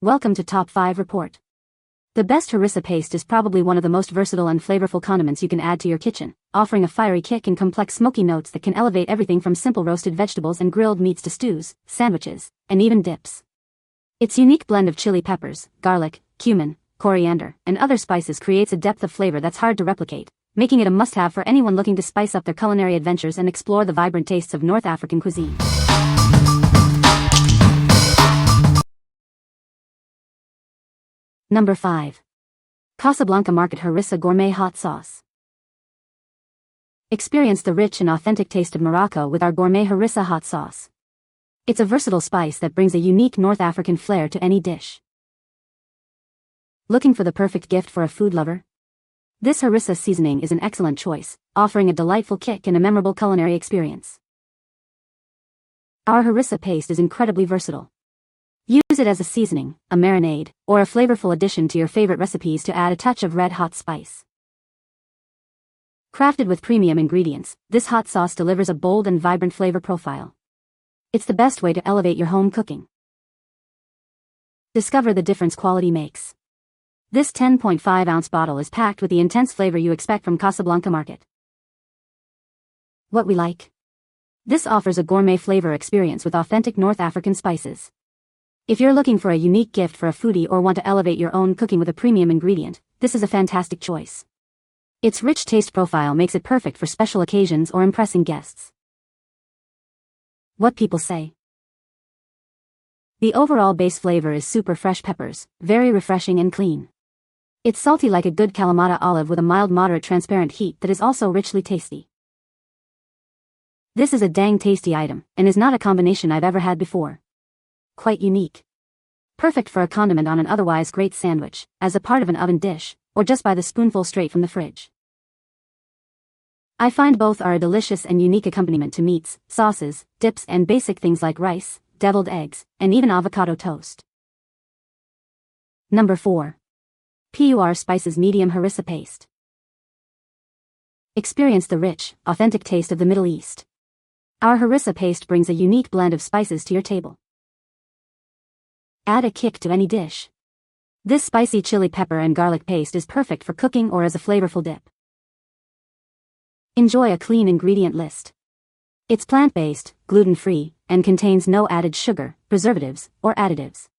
Welcome to Top 5 Report. The best harissa paste is probably one of the most versatile and flavorful condiments you can add to your kitchen, offering a fiery kick and complex smoky notes that can elevate everything from simple roasted vegetables and grilled meats to stews, sandwiches, and even dips. Its unique blend of chili peppers, garlic, cumin, coriander, and other spices creates a depth of flavor that's hard to replicate, making it a must-have for anyone looking to spice up their culinary adventures and explore the vibrant tastes of North African cuisine. Number 5. Casablanca Market Harissa Gourmet Hot Sauce. Experience the rich and authentic taste of Morocco with our gourmet harissa hot sauce. It's a versatile spice that brings a unique North African flair to any dish. Looking for the perfect gift for a food lover? This harissa seasoning is an excellent choice, offering a delightful kick and a memorable culinary experience. Our harissa paste is incredibly versatile. Use it as a seasoning, a marinade, or a flavorful addition to your favorite recipes to add a touch of red-hot spice. Crafted with premium ingredients, this hot sauce delivers a bold and vibrant flavor profile. It's the best way to elevate your home cooking. Discover the difference quality makes. This 10.5-ounce bottle is packed with the intense flavor you expect from Casablanca Market. What we like? This offers a gourmet flavor experience with authentic North African spices. If you're looking for a unique gift for a foodie or want to elevate your own cooking with a premium ingredient, this is a fantastic choice. Its rich taste profile makes it perfect for special occasions or impressing guests. What people say. The overall base flavor is super fresh peppers, very refreshing and clean. It's salty like a good Kalamata olive with a mild moderate transparent heat that is also richly tasty. This is a dang tasty item, and is not a combination I've ever had before. Quite unique. Perfect for a condiment on an otherwise great sandwich, as a part of an oven dish, or just by the spoonful straight from the fridge. I find both are a delicious and unique accompaniment to meats, sauces, dips and basic things like rice, deviled eggs, and even avocado toast. Number 4. PUR Spices Medium Harissa Paste. Experience the rich, authentic taste of the Middle East. Our harissa paste brings a unique blend of spices to your table. Add a kick to any dish. This spicy chili pepper and garlic paste is perfect for cooking or as a flavorful dip. Enjoy a clean ingredient list. It's plant-based, gluten-free, and contains no added sugar, preservatives, or additives.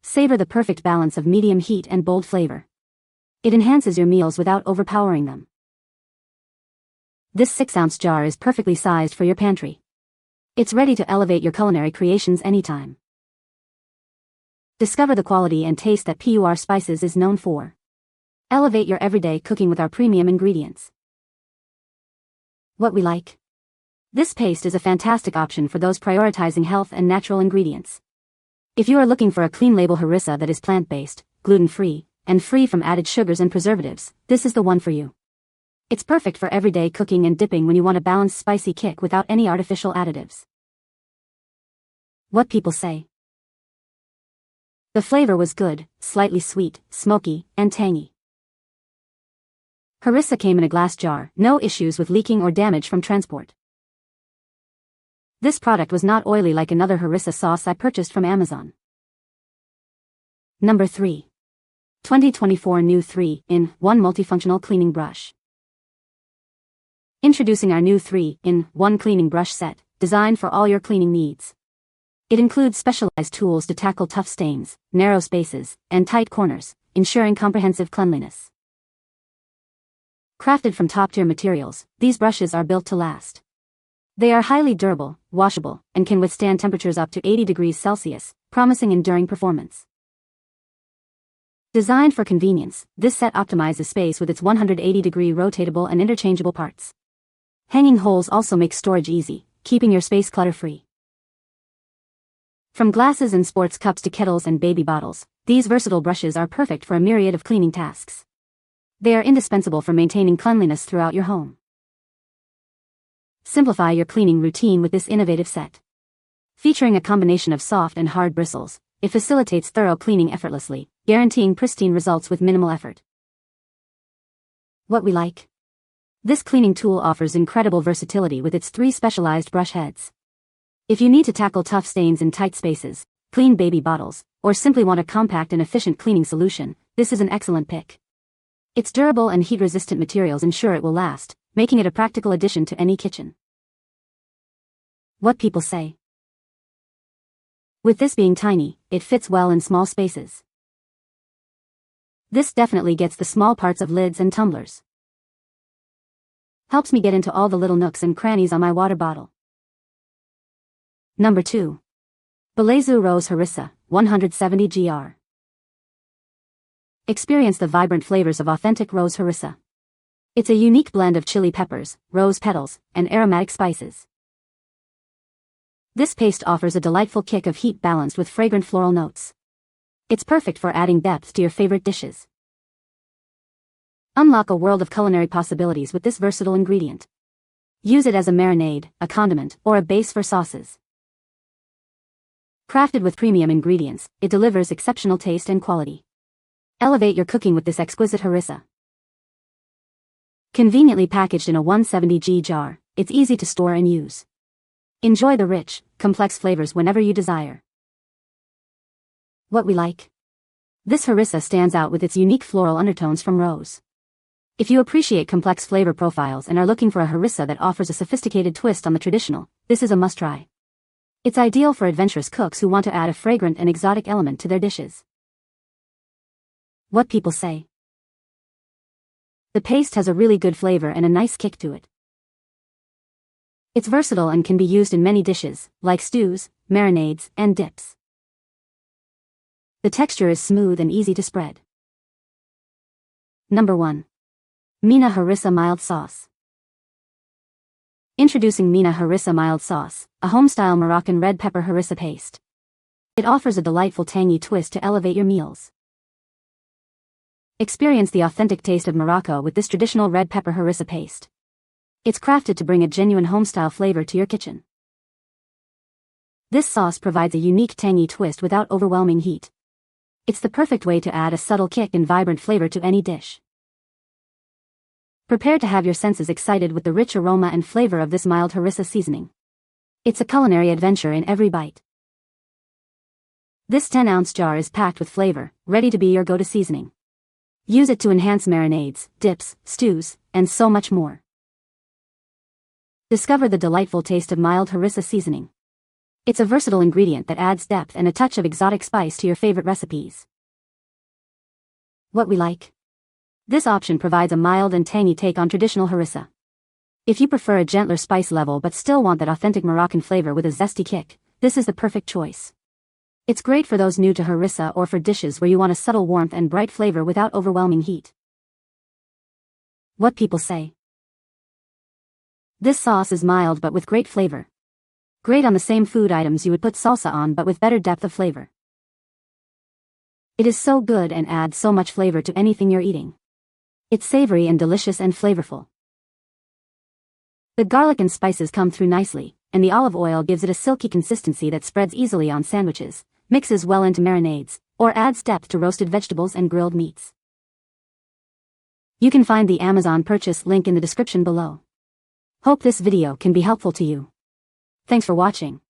Savor the perfect balance of medium heat and bold flavor. It enhances your meals without overpowering them. This 6-ounce jar is perfectly sized for your pantry. It's ready to elevate your culinary creations anytime. Discover the quality and taste that PUR Spices is known for. Elevate your everyday cooking with our premium ingredients. What we like? This paste is a fantastic option for those prioritizing health and natural ingredients. If you are looking for a clean label harissa that is plant-based, gluten-free, and free from added sugars and preservatives, this is the one for you. It's perfect for everyday cooking and dipping when you want a balanced spicy kick without any artificial additives. What people say. The flavor was good, slightly sweet, smoky, and tangy. Harissa came in a glass jar, no issues with leaking or damage from transport. This product was not oily like another harissa sauce I purchased from Amazon. Number 3. 2024 New 3-in-1 Multifunctional Cleaning Brush. Introducing our new 3-in-1 cleaning brush set, designed for all your cleaning needs. It includes specialized tools to tackle tough stains, narrow spaces, and tight corners, ensuring comprehensive cleanliness. Crafted from top-tier materials, these brushes are built to last. They are highly durable, washable, and can withstand temperatures up to 80 degrees Celsius, promising enduring performance. Designed for convenience, this set optimizes space with its 180-degree rotatable and interchangeable parts. Hanging holes also make storage easy, keeping your space clutter-free. From glasses and sports cups to kettles and baby bottles, these versatile brushes are perfect for a myriad of cleaning tasks. They are indispensable for maintaining cleanliness throughout your home. Simplify your cleaning routine with this innovative set. Featuring a combination of soft and hard bristles, it facilitates thorough cleaning effortlessly, guaranteeing pristine results with minimal effort. What we like? This cleaning tool offers incredible versatility with its 3 specialized brush heads. If you need to tackle tough stains in tight spaces, clean baby bottles, or simply want a compact and efficient cleaning solution, this is an excellent pick. Its durable and heat-resistant materials ensure it will last, making it a practical addition to any kitchen. What people say. With this being tiny, it fits well in small spaces. This definitely gets the small parts of lids and tumblers. Helps me get into all the little nooks and crannies on my water bottle. Number 2. BELAZU Rose Harissa, 170 gr. Experience the vibrant flavors of authentic rose harissa. It's a unique blend of chili peppers, rose petals, and aromatic spices. This paste offers a delightful kick of heat balanced with fragrant floral notes. It's perfect for adding depth to your favorite dishes. Unlock a world of culinary possibilities with this versatile ingredient. Use it as a marinade, a condiment, or a base for sauces. Crafted with premium ingredients, it delivers exceptional taste and quality. Elevate your cooking with this exquisite harissa. Conveniently packaged in a 170 jar, it's easy to store and use. Enjoy the rich, complex flavors whenever you desire. What we like. This harissa stands out with its unique floral undertones from rose. If you appreciate complex flavor profiles and are looking for a harissa that offers a sophisticated twist on the traditional, this is a must-try. It's ideal for adventurous cooks who want to add a fragrant and exotic element to their dishes. What people say. The paste has a really good flavor and a nice kick to it. It's versatile and can be used in many dishes, like stews, marinades, and dips. The texture is smooth and easy to spread. Number 1. Mina Harissa Mild Sauce. Introducing Mina Harissa Mild Sauce, a home-style Moroccan red pepper harissa paste. It offers a delightful tangy twist to elevate your meals. Experience the authentic taste of Morocco with this traditional red pepper harissa paste. It's crafted to bring a genuine home-style flavor to your kitchen. This sauce provides a unique tangy twist without overwhelming heat. It's the perfect way to add a subtle kick and vibrant flavor to any dish. Prepare to have your senses excited with the rich aroma and flavor of this mild harissa seasoning. It's a culinary adventure in every bite. This 10-ounce jar is packed with flavor, ready to be your go-to seasoning. Use it to enhance marinades, dips, stews, and so much more. Discover the delightful taste of mild harissa seasoning. It's a versatile ingredient that adds depth and a touch of exotic spice to your favorite recipes. What we like. This option provides a mild and tangy take on traditional harissa. If you prefer a gentler spice level but still want that authentic Moroccan flavor with a zesty kick, this is the perfect choice. It's great for those new to harissa or for dishes where you want a subtle warmth and bright flavor without overwhelming heat. What people say. This sauce is mild but with great flavor. Great on the same food items you would put salsa on but with better depth of flavor. It is so good and adds so much flavor to anything you're eating. It's savory and delicious and flavorful. The garlic and spices come through nicely, and the olive oil gives it a silky consistency that spreads easily on sandwiches, mixes well into marinades, or adds depth to roasted vegetables and grilled meats. You can find the Amazon purchase link in the description below. Hope this video can be helpful to you. Thanks for watching.